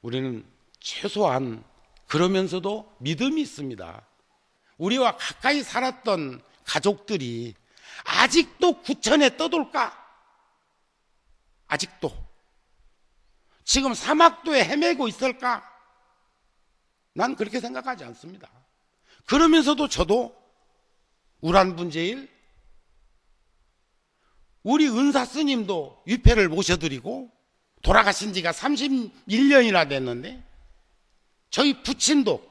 우리는 최소한 그러면서도 믿음이 있습니다. 우리와 가까이 살았던 가족들이 아직도 구천에 떠돌까? 아직도 지금 사막도에 헤매고 있을까? 난 그렇게 생각하지 않습니다. 그러면서도 저도 우란분제일 우리 은사 스님도 위패를 모셔드리고 돌아가신 지가 31년이나 됐는데 저희 부친도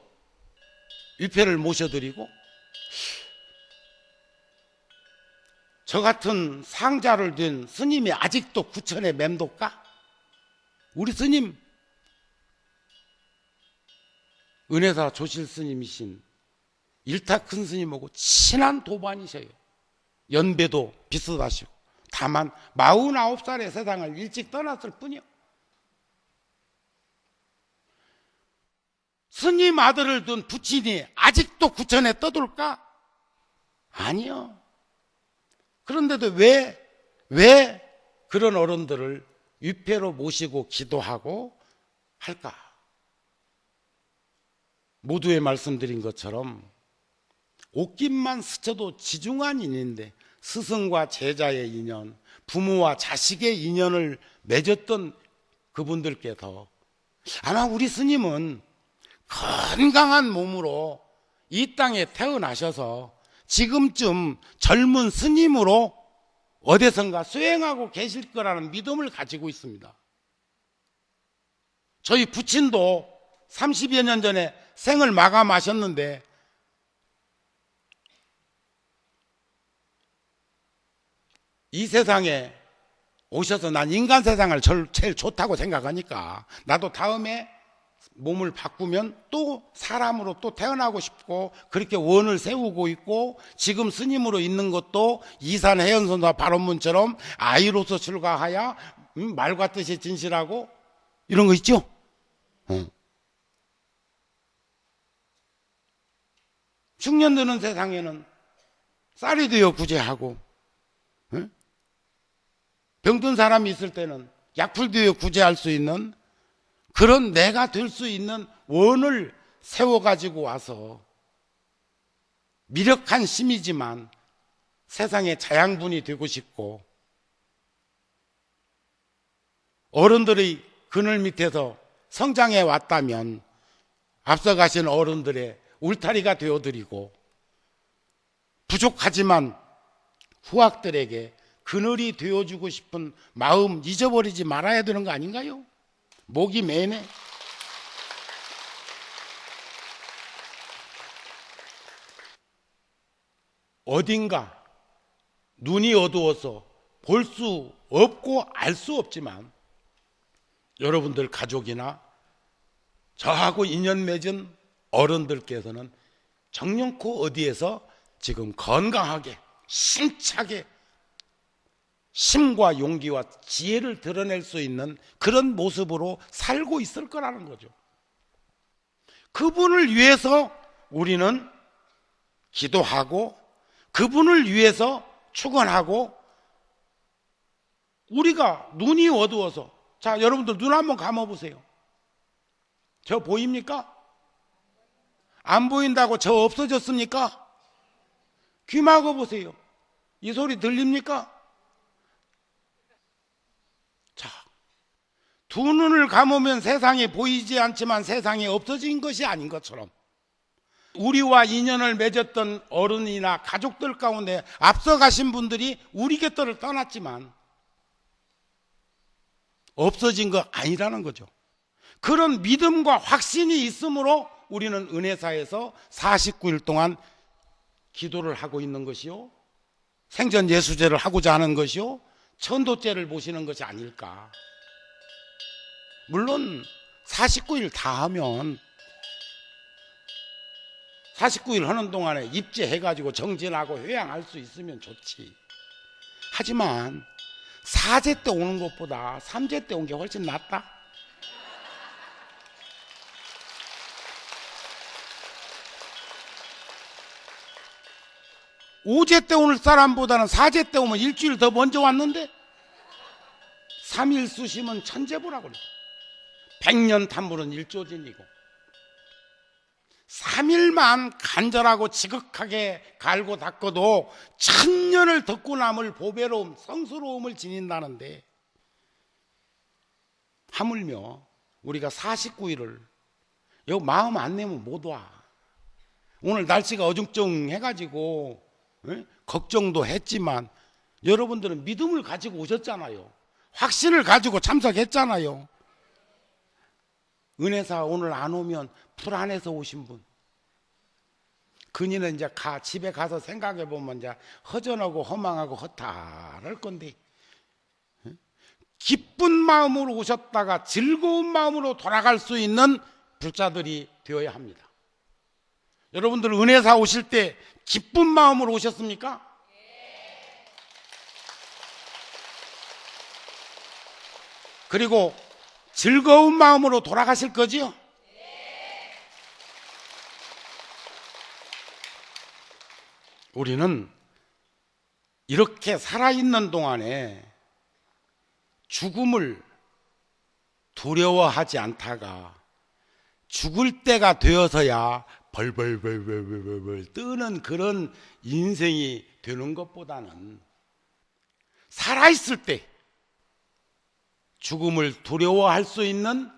위패를 모셔드리고 저 같은 상자를 든 스님이 아직도 구천에 맴돌까? 우리 스님 은혜사 조실 스님이신 일타 큰 스님하고 친한 도반이셔요. 연배도 비슷하시고 다만 49살에 세상을 일찍 떠났을 뿐이요. 스님 아들을 둔 부친이 아직도 구천에 떠돌까? 아니요. 그런데도 왜 그런 어른들을 위패로 모시고 기도하고 할까? 모두에 말씀드린 것처럼 옷깃만 스쳐도 지중한 인연인데 스승과 제자의 인연, 부모와 자식의 인연을 맺었던 그분들께서 아마 우리 스님은 건강한 몸으로 이 땅에 태어나셔서 지금쯤 젊은 스님으로 어디선가 수행하고 계실 거라는 믿음을 가지고 있습니다. 저희 부친도 30여 년 전에 생을 마감하셨는데 이 세상에 오셔서 난 인간 세상을 제일 좋다고 생각하니까 나도 다음에 몸을 바꾸면 또 사람으로 또 태어나고 싶고 그렇게 원을 세우고 있고 지금 스님으로 있는 것도 이산 해연선사 발언문처럼 아이로서 출가하여 말과 뜻이 진실하고 이런 거 있죠? 중년 드는 세상에는 쌀이 되어 구제하고 병든 사람이 있을 때는 약풀 되어 구제할 수 있는 그런 내가 될 수 있는 원을 세워가지고 와서 미력한 심이지만 세상의 자양분이 되고 싶고 어른들의 그늘 밑에서 성장해 왔다면 앞서가신 어른들의 울타리가 되어드리고 부족하지만 후학들에게 그늘이 되어주고 싶은 마음 잊어버리지 말아야 되는 거 아닌가요? 목이 매네. 어딘가 눈이 어두워서 볼 수 없고 알 수 없지만 여러분들 가족이나 저하고 인연 맺은 어른들께서는 정령코 어디에서 지금 건강하게 힘차게 힘과 용기와 지혜를 드러낼 수 있는 그런 모습으로 살고 있을 거라는 거죠. 그분을 위해서 우리는 기도하고 그분을 위해서 축원하고 우리가 눈이 어두워서 자 여러분들 눈 한번 감아보세요. 저 보입니까? 안 보인다고 저 없어졌습니까? 귀 막아보세요. 이 소리 들립니까? 자, 두 눈을 감으면 세상이 보이지 않지만 세상이 없어진 것이 아닌 것처럼 우리와 인연을 맺었던 어른이나 가족들 가운데 앞서가신 분들이 우리 곁들을 떠났지만 없어진 거 아니라는 거죠. 그런 믿음과 확신이 있으므로 우리는 은혜사에서 49일 동안 기도를 하고 있는 것이요 생전 예수제를 하고자 하는 것이요 천도제를 모시는 것이 아닐까. 물론 49일 다 하면 49일 하는 동안에 입제해가지고 정진하고 회양할 수 있으면 좋지. 하지만 4제 때 오는 것보다 3제 때 온 게 훨씬 낫다. 오제 때 오는 사람보다는 4제 때 오면 일주일 더 먼저 왔는데 3일 수시면 천재보라고 그래. 백년 탐물은 일조진이고 3일만 간절하고 지극하게 갈고 닦아도 천년을 덮고 남을 보배로움, 성스러움을 지닌다는데 하물며 우리가 49일을 여기 마음 안 내면 못 와. 오늘 날씨가 어중쩡해가지고 걱정도 했지만 여러분들은 믿음을 가지고 오셨잖아요. 확신을 가지고 참석했잖아요. 은혜사 오늘 안 오면 불안해서 오신 분, 그니는 이제 집에 가서 생각해 보면 이제 허전하고 허망하고 허탈할 건데 기쁜 마음으로 오셨다가 즐거운 마음으로 돌아갈 수 있는 불자들이 되어야 합니다. 여러분들 은혜사 오실 때 기쁜 마음으로 오셨습니까? 그리고 즐거운 마음으로 돌아가실 거지요? 우리는 이렇게 살아있는 동안에 죽음을 두려워하지 않다가 죽을 때가 되어서야 벌벌벌벌벌벌 뜨는 그런 인생이 되는 것보다는 살아있을 때 죽음을 두려워할 수 있는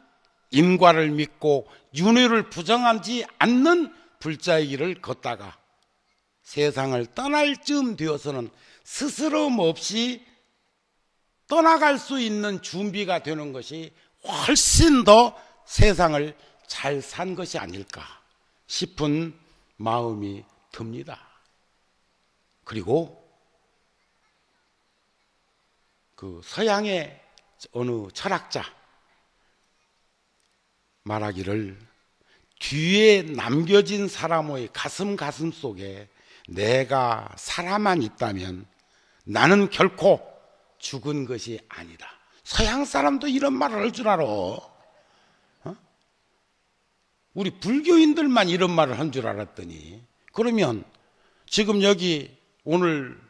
인과를 믿고 윤회를 부정하지 않는 불자의 길을 걷다가 세상을 떠날 즈음 되어서는 스스럼 없이 떠나갈 수 있는 준비가 되는 것이 훨씬 더 세상을 잘 산 것이 아닐까 싶은 마음이 듭니다. 그리고 그 서양의 어느 철학자 말하기를 뒤에 남겨진 사람의 가슴 속에 내가 살아만 있다면 나는 결코 죽은 것이 아니다. 서양 사람도 이런 말을 할 줄 알아. 우리 불교인들만 이런 말을 한 줄 알았더니, 그러면 지금 여기 오늘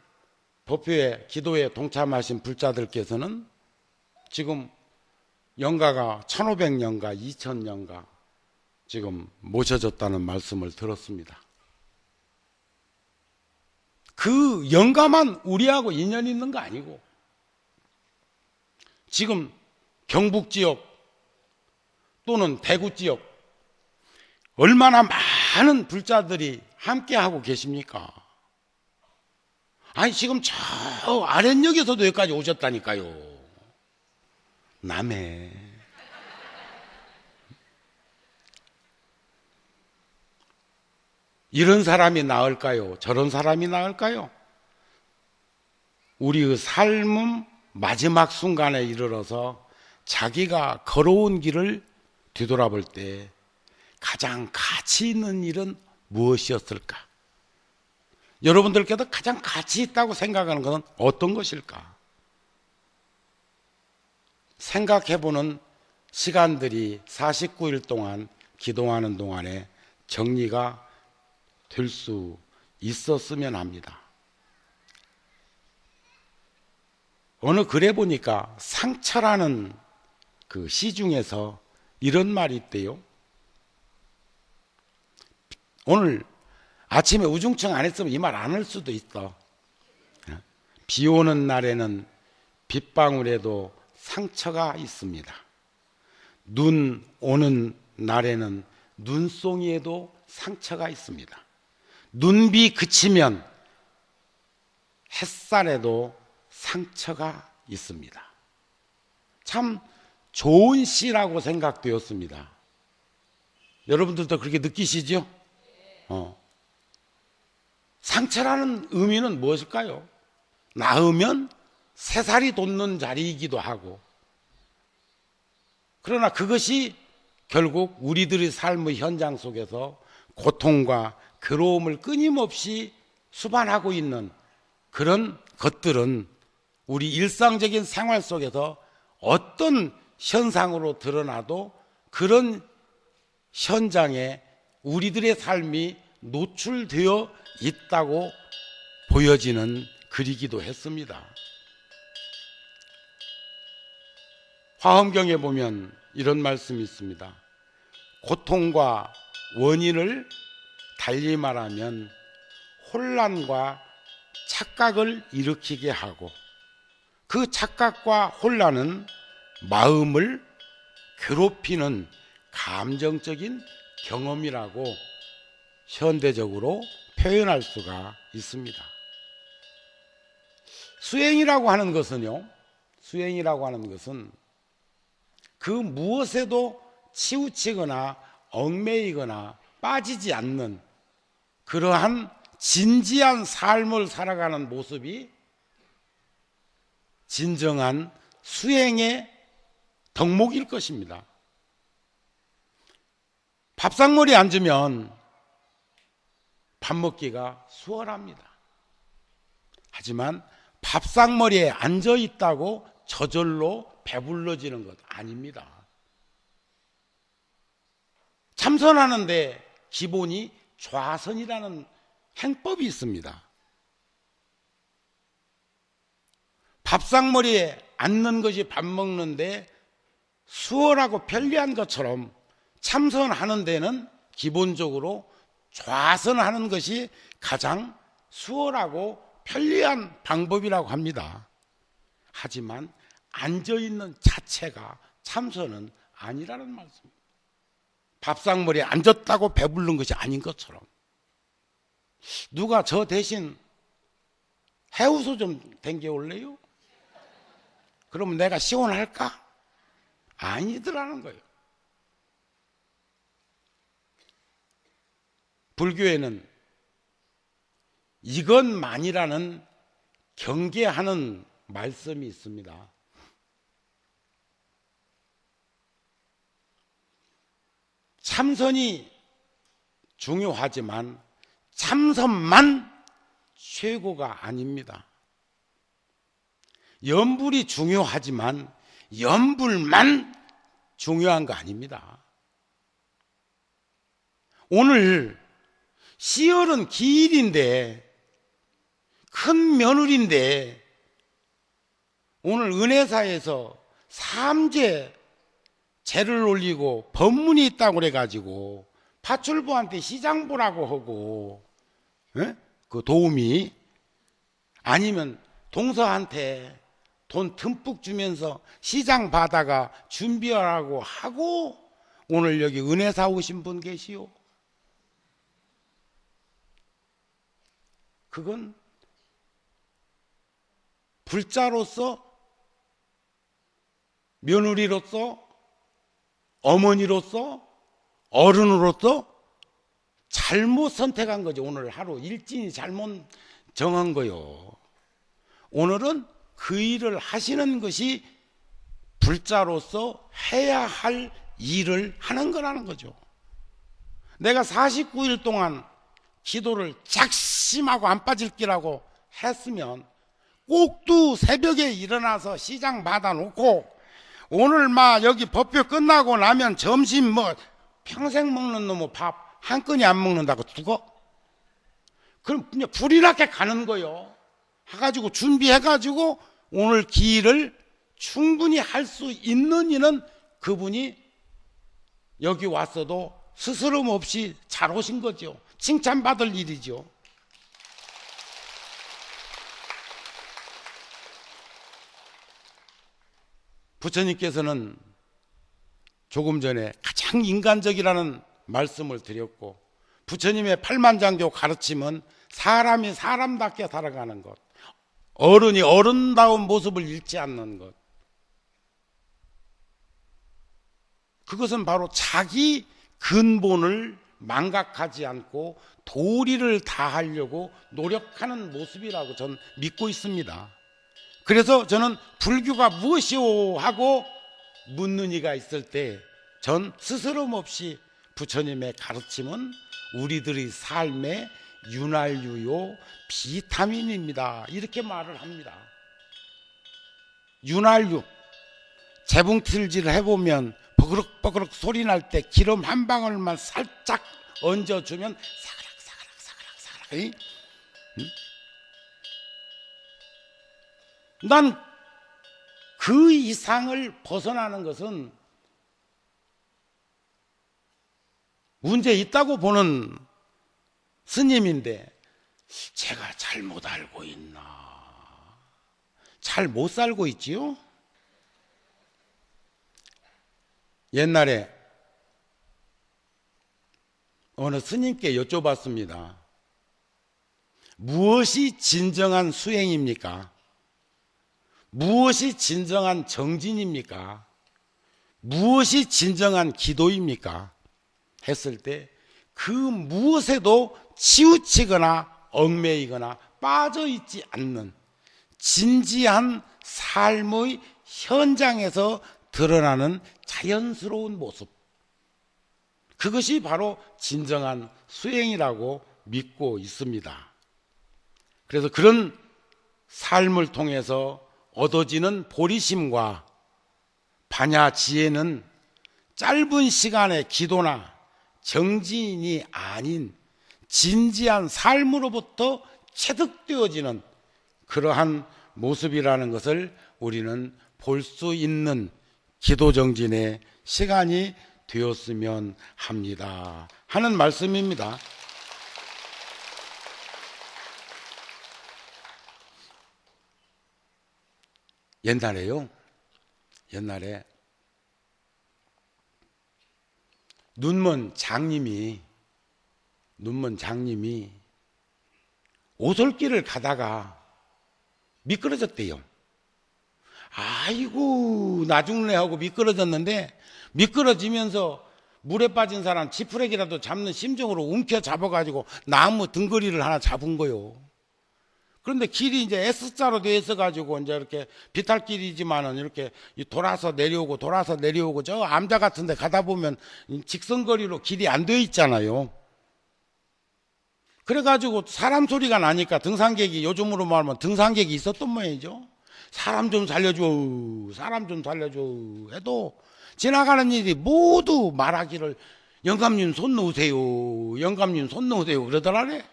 법회에 기도에 동참하신 불자들께서는 지금 영가가 1500년가 2000년가 지금 모셔졌다는 말씀을 들었습니다. 그 영가만 우리하고 인연이 있는 거 아니고 지금 경북 지역 또는 대구 지역 얼마나 많은 불자들이 함께하고 계십니까? 아니 지금 저 아랫역에서도 여기까지 오셨다니까요. 남해. 이런 사람이 나을까요? 저런 사람이 나을까요? 우리의 삶은 마지막 순간에 이르러서 자기가 걸어온 길을 뒤돌아볼 때 가장 가치 있는 일은 무엇이었을까? 여러분들께도 가장 가치 있다고 생각하는 것은 어떤 것일까? 생각해보는 시간들이 49일 동안 기도하는 동안에 정리가 될 수 있었으면 합니다. 어느 글에 보니까 상처라는 그 시 중에서 이런 말이 있대요. 오늘 아침에 우중청 안 했으면 이 말 안 할 수도 있어. 비 오는 날에는 빗방울에도 상처가 있습니다. 눈 오는 날에는 눈송이에도 상처가 있습니다. 눈비 그치면 햇살에도 상처가 있습니다. 참 좋은 시라고 생각되었습니다. 여러분들도 그렇게 느끼시죠? 상처라는 의미는 무엇일까요? 낳으면 새살이 돋는 자리이기도 하고, 그러나 그것이 결국 우리들의 삶의 현장 속에서 고통과 괴로움을 끊임없이 수반하고 있는 그런 것들은 우리 일상적인 생활 속에서 어떤 현상으로 드러나도 그런 현장에 우리들의 삶이 노출되어 있다고 보여지는 글이기도 했습니다. 화엄경에 보면 이런 말씀이 있습니다. 고통과 원인을 달리 말하면 혼란과 착각을 일으키게 하고, 그 착각과 혼란은 마음을 괴롭히는 감정적인 경험이라고 현대적으로 표현할 수가 있습니다. 수행이라고 하는 것은요, 수행이라고 하는 것은 그 무엇에도 치우치거나 얽매이거나 빠지지 않는 그러한 진지한 삶을 살아가는 모습이 진정한 수행의 덕목일 것입니다. 밥상머리에 앉으면 밥 먹기가 수월합니다. 하지만 밥상머리에 앉아 있다고 저절로 배불러지는 것 아닙니다. 참선하는데 기본이 좌선이라는 행법이 있습니다. 밥상머리에 앉는 것이 밥 먹는데 수월하고 편리한 것처럼 참선하는 데는 기본적으로 좌선하는 것이 가장 수월하고 편리한 방법이라고 합니다. 하지만 앉아있는 자체가 참선은 아니라는 말씀입니다. 밥상머리에 앉았다고 배부른 것이 아닌 것처럼. 누가 저 대신 해우소 좀 댕겨올래요? 그러면 내가 시원할까? 아니더라는 거예요. 불교에는 이것만이라는 경계하는 말씀이 있습니다. 참선이 중요하지만 참선만 최고가 아닙니다. 염불이 중요하지만 염불만 중요한 거 아닙니다. 오늘 시월은 기일인데, 큰 며느리인데 오늘 은혜사에서 삼재 제를 올리고 법문이 있다고 그래가지고 파출부한테 시장 보라고 하고, 그 도우미 아니면 동서한테 돈 듬뿍 주면서 시장 받아가 준비하라고 하고 오늘 여기 은혜사 오신 분 계시오. 그건 불자로서, 며느리로서, 어머니로서, 어른으로서 잘못 선택한 거죠. 오늘 하루 일진이 잘못 정한 거요. 오늘은 그 일을 하시는 것이 불자로서 해야 할 일을 하는 거라는 거죠. 내가 49일 동안 기도를 작심하고 안 빠질 기라고 했으면 꼭두 새벽에 일어나서 시장 받아놓고 오늘 막 여기 법회 끝나고 나면 점심 뭐 평생 먹는 놈의 밥 한 건이 안 먹는다고 두고? 그럼 그냥 불이 나게 가는 거요. 해가지고 준비해가지고 오늘 기일을 충분히 할 수 있는 이는 그분이 여기 왔어도 스스럼 없이 잘 오신 거죠. 칭찬받을 일이죠. 부처님께서는 조금 전에 가장 인간적이라는 말씀을 드렸고, 부처님의 팔만장교 가르침은 사람이 사람답게 살아가는 것, 어른이 어른다운 모습을 잃지 않는 것, 그것은 바로 자기 근본을 망각하지 않고 도리를 다하려고 노력하는 모습이라고 저는 믿고 있습니다. 그래서 저는 불교가 무엇이오 하고 묻는 이가 있을 때 전 스스럼 없이 부처님의 가르침은 우리들의 삶의 윤활유요 비타민입니다, 이렇게 말을 합니다. 윤활유, 재봉틀질을 해보면 버그럭버그럭 소리 날 때 기름 한 방울만 살짝 얹어주면 사그락사그락 난 그 이상을 벗어나는 것은 문제 있다고 보는 스님인데 제가 잘못 알고 있나? 잘 못 살고 있지요? 옛날에 어느 스님께 여쭤봤습니다. 무엇이 진정한 수행입니까? 무엇이 진정한 정진입니까? 무엇이 진정한 기도입니까? 했을 때 그 무엇에도 치우치거나 얽매이거나 빠져있지 않는 진지한 삶의 현장에서 드러나는 자연스러운 모습, 그것이 바로 진정한 수행이라고 믿고 있습니다. 그래서 그런 삶을 통해서 얻어지는 보리심과 반야지혜는 짧은 시간의 기도나 정진이 아닌 진지한 삶으로부터 체득되어지는 그러한 모습이라는 것을 우리는 볼 수 있는 기도정진의 시간이 되었으면 합니다 하는 말씀입니다. 옛날에 눈먼 장님이 오솔길을 가다가 미끄러졌대요. 아이고 나중네 하고 미끄러졌는데, 미끄러지면서 물에 빠진 사람 지푸레기라도 잡는 심정으로 움켜 잡아가지고 나무 등거리를 하나 잡은 거요. 그런데 길이 이제 S자로 되어 있어가지고 이제 이렇게 비탈길이지만은 이렇게 돌아서 내려오고 저 암자 같은 데 가다 보면 직선거리로 길이 안 되어 있잖아요. 그래가지고 사람 소리가 나니까 등산객이, 요즘으로 말하면 등산객이 있었던 모양이죠. 사람 좀 살려줘 해도 지나가는 일이 모두 말하기를 영감님 손 놓으세요 그러더라네.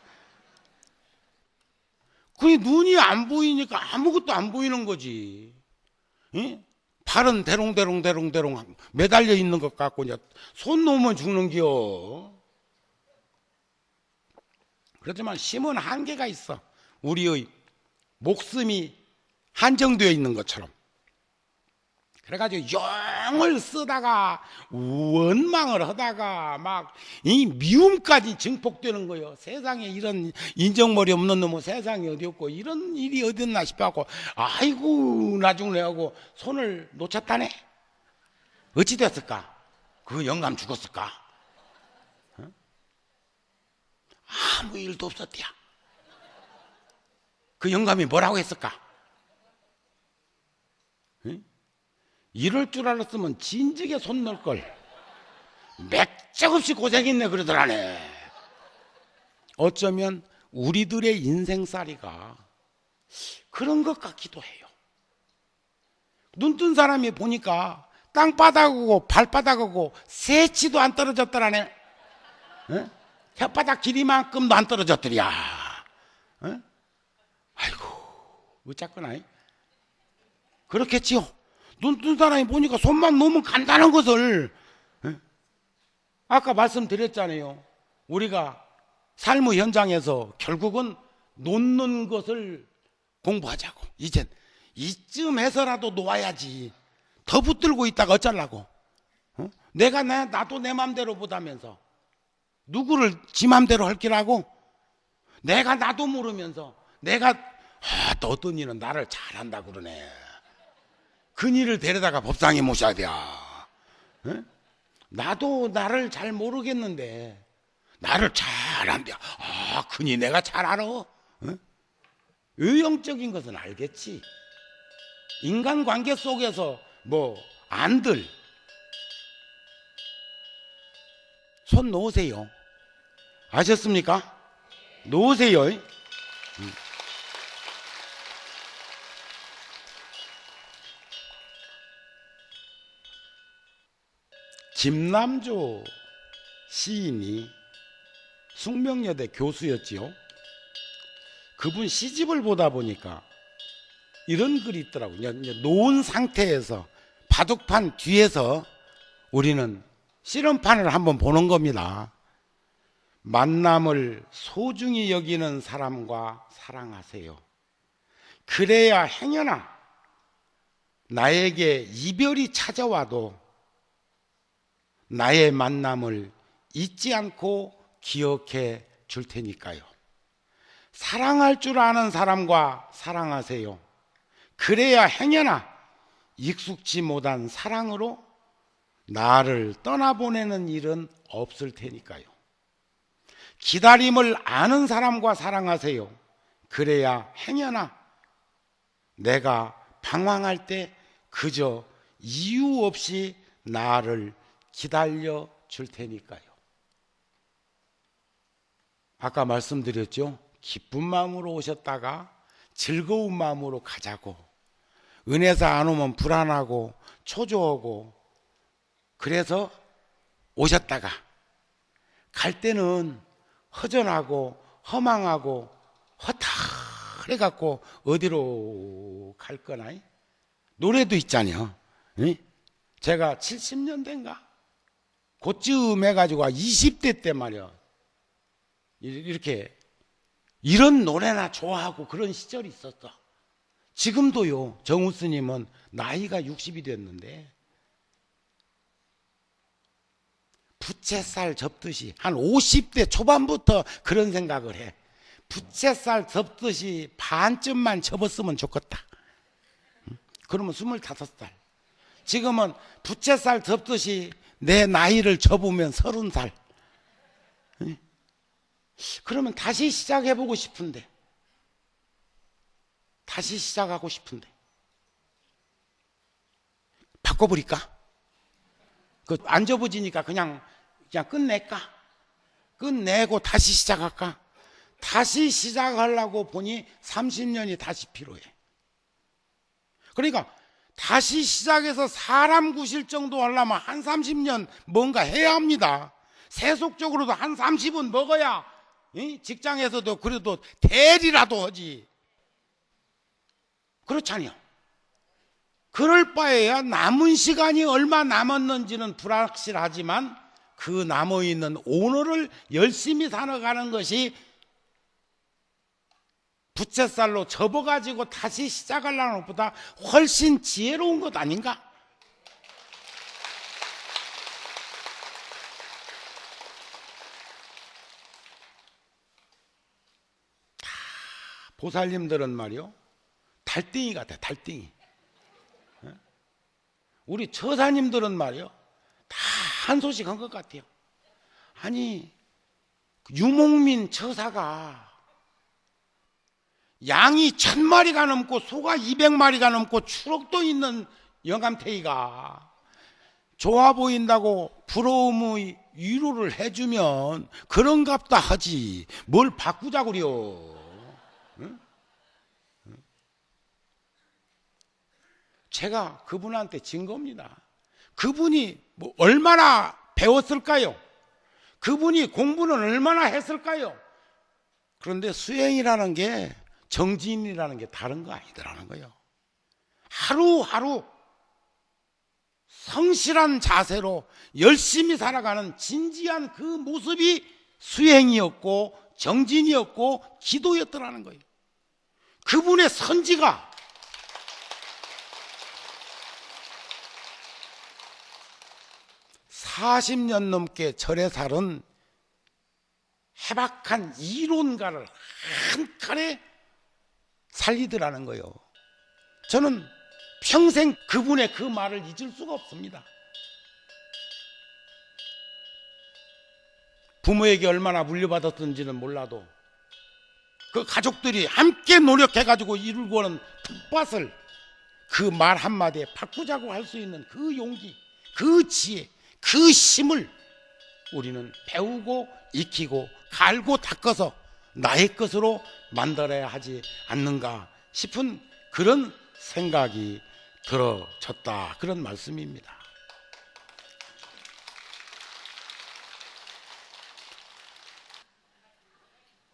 그게 눈이 안 보이니까 아무것도 안 보이는 거지. 응? 발은 대롱대롱 매달려 있는 것 같고 이제 손 놓으면 죽는겨. 그렇지만 심은 한계가 있어. 우리의 목숨이 한정되어 있는 것처럼. 그래가지고 영을 쓰다가 원망을 하다가 막 이 미움까지 증폭되는 거예요. 세상에 이런 인정머리 없는 놈은 세상에 어디 없고 이런 일이 어디 있나 싶어갖고 아이고 나중에 하고 손을 놓쳤다네. 어찌 됐을까? 그 영감 죽었을까? 어? 아무 일도 없었대야. 그 영감이 뭐라고 했을까? 응? 이럴 줄 알았으면 진즉에 손 놓을 걸. 맥락없이 고생했네 그러더라네. 어쩌면 우리들의 인생살이가 그런 것 같기도 해요. 눈뜬 사람이 보니까 땅바닥하고 발바닥하고 새치도 안 떨어졌더라네. 어? 혓바닥 길이만큼도 안 떨어졌더랴. 어? 아이고 어쨌거나 그렇겠지요. 눈뜬 사람이 보니까 손만 놓으면 간다는 것을 아까 말씀드렸잖아요. 우리가 삶의 현장에서 결국은 놓는 것을 공부하자고. 이젠 이쯤 해서라도 놓아야지. 더 붙들고 있다가 어쩌려고. 나도 내 맘대로 보다면서 누구를 지 맘대로 할 기라고. 내가 나도 모르면서 내가 또 어떤 일은 나를 잘한다 그러네. 그니를 데려다가 법상에 모셔야 돼. 나도 나를 잘 모르겠는데 나를 잘 안돼. 그니 내가 잘 알아. 의형적인 것은 알겠지. 인간관계 속에서 뭐 안들 손 놓으세요. 아셨습니까? 놓으세요. 김남조 시인이 숙명여대 교수였지요. 그분 시집을 보다 보니까 이런 글이 있더라고요. 이제 놓은 상태에서 바둑판 뒤에서 우리는 씨름판을 한번 보는 겁니다. 만남을 소중히 여기는 사람과 사랑하세요. 그래야 행여나 나에게 이별이 찾아와도 나의 만남을 잊지 않고 기억해 줄 테니까요. 사랑할 줄 아는 사람과 사랑하세요. 그래야 행여나 익숙지 못한 사랑으로 나를 떠나보내는 일은 없을 테니까요. 기다림을 아는 사람과 사랑하세요. 그래야 행여나 내가 방황할 때 그저 이유 없이 나를 기다려 줄 테니까요. 아까 말씀드렸죠? 기쁜 마음으로 오셨다가 즐거운 마음으로 가자고. 은혜사 안 오면 불안하고 초조하고, 그래서 오셨다가 갈 때는 허전하고 허망하고 허탈해갖고 어디로 갈 거나? 노래도 있잖아요. 제가 70년대인가 그쯤 해가지고 20대 때 말이야, 이렇게 이런 노래나 좋아하고 그런 시절이 있었어. 지금도요. 정우 스님은 나이가 60이 됐는데 부채살 접듯이 한 50대 초반부터 그런 생각을 해. 부채살 접듯이 반쯤만 접었으면 좋겠다. 그러면 25살. 지금은 부채살 접듯이 내 나이를 접으면 30살. 그러면 다시 시작해보고 싶은데, 다시 시작하고 싶은데 바꿔버릴까? 안 접어지니까 그냥 끝낼까? 끝내고 다시 시작할까? 다시 시작하려고 보니 30년이 다시 필요해. 그러니까 다시 시작해서 사람 구실 정도 하려면 한 30년 뭔가 해야 합니다. 세속적으로도 한 30은 먹어야 직장에서도 그래도 대리라도 하지. 그렇잖아요. 그럴 바에야 남은 시간이 얼마 남았는지는 불확실하지만 그 남아있는 오늘을 열심히 살아가는 것이 부채살로 접어가지고 다시 시작하려는 것보다 훨씬 지혜로운 것 아닌가? 보살님들은 말이요, 달덩이 같아, 달덩이. 우리 처사님들은 말이요, 다 한 소식 한 것 같아요. 아니, 유목민 처사가 양이 1000마리가 넘고 소가 200마리가 넘고 추록도 있는 영감태이가 좋아 보인다고 부러움의 위로를 해주면 그런갑다 하지 뭘 바꾸자고 그래요. 응? 제가 그분한테 진 겁니다. 그분이 얼마나 배웠을까요? 그분이 공부는 얼마나 했을까요? 그런데 수행이라는 게 정진이라는 게 다른 거 아니더라는 거예요. 하루하루 성실한 자세로 열심히 살아가는 진지한 그 모습이 수행이었고 정진이었고 기도였더라는 거예요. 그분의 선지가 40년 넘게 절에 살은 해박한 이론가를 한 칼에 살리더라는 거예요. 저는 평생 그분의 그 말을 잊을 수가 없습니다. 부모에게 얼마나 물려받았던지는 몰라도 그 가족들이 함께 노력해가지고 이루고 오는 텃밭을 그 말 한마디에 바꾸자고 할 수 있는 그 용기, 그 지혜, 그 힘을 우리는 배우고 익히고 갈고 닦아서 나의 것으로 만들어야 하지 않는가 싶은 그런 생각이 들어졌다, 그런 말씀입니다.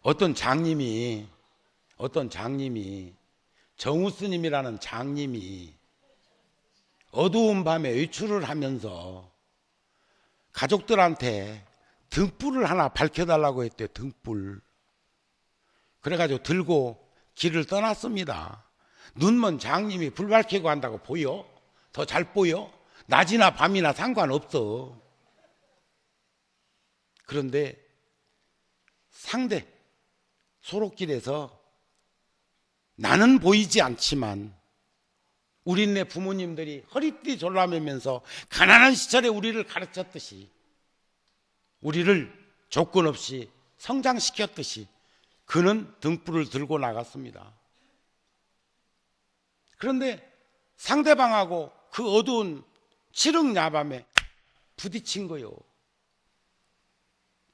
어떤 장님이 정우 스님이라는 장님이 어두운 밤에 외출을 하면서 가족들한테 등불을 하나 밝혀달라고 했대요. 등불. 그래가지고 들고 길을 떠났습니다. 눈먼 장님이 불 밝히고 한다고 보여? 더 잘 보여? 낮이나 밤이나 상관없어. 그런데 상대 소록길에서 나는 보이지 않지만 우리네 부모님들이 허리띠 졸라매면서 가난한 시절에 우리를 가르쳤듯이, 우리를 조건 없이 성장시켰듯이 그는 등불을 들고 나갔습니다. 그런데 상대방하고 그 어두운 칠흑야밤에 부딪힌 거요.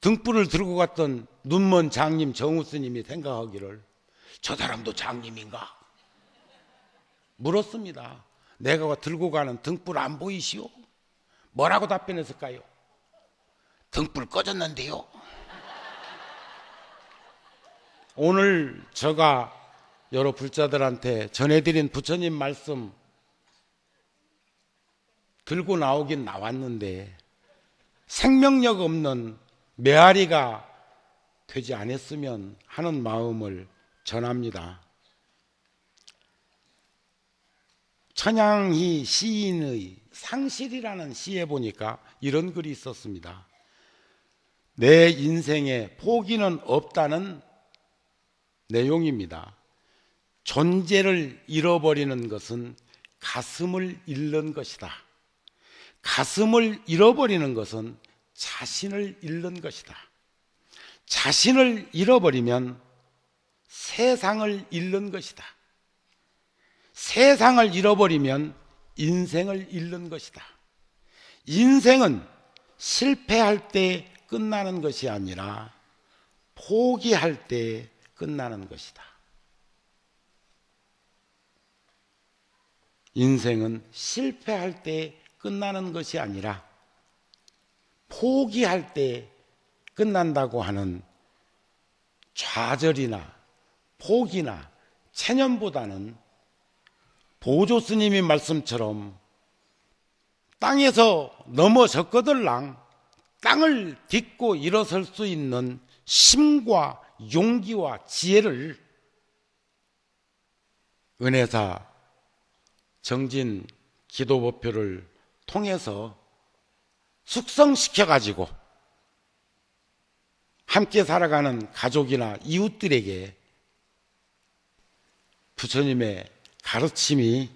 등불을 들고 갔던 눈먼 장님 정우 스님이 생각하기를 저 사람도 장님인가? 물었습니다. 내가 들고 가는 등불 안 보이시오? 뭐라고 답변했을까요? 등불 꺼졌는데요. 오늘 제가 여러 불자들한테 전해드린 부처님 말씀 들고 나오긴 나왔는데 생명력 없는 메아리가 되지 않았으면 하는 마음을 전합니다. 천양희 시인의 상실이라는 시에 보니까 이런 글이 있었습니다. 내 인생에 포기는 없다는 내용입니다. 존재를 잃어버리는 것은 가슴을 잃는 것이다. 가슴을 잃어버리는 것은 자신을 잃는 것이다. 자신을 잃어버리면 세상을 잃는 것이다. 세상을 잃어버리면 인생을 잃는 것이다. 인생은 실패할 때 끝나는 것이 아니라 포기할 때 끝나는 것이다. 인생은 실패할 때 끝나는 것이 아니라 포기할 때 끝난다고 하는 좌절이나 포기나 체념보다는 보조 스님의 말씀처럼 땅에서 넘어졌거들랑 땅을 딛고 일어설 수 있는 힘과 용기와 지혜를 은혜사 정진 기도법표를 통해서 숙성시켜가지고 함께 살아가는 가족이나 이웃들에게 부처님의 가르침이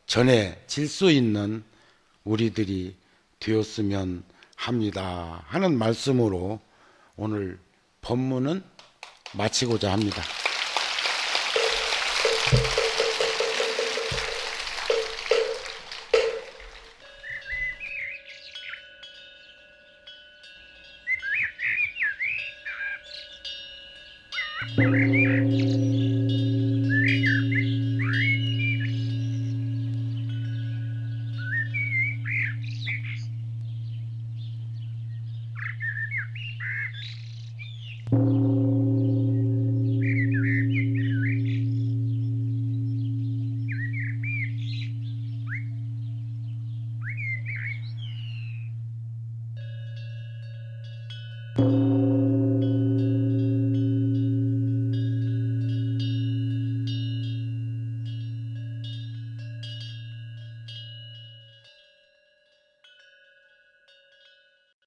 전해질 수 있는 우리들이 되었으면 합니다 하는 말씀으로 오늘 법문은 마치고자 합니다.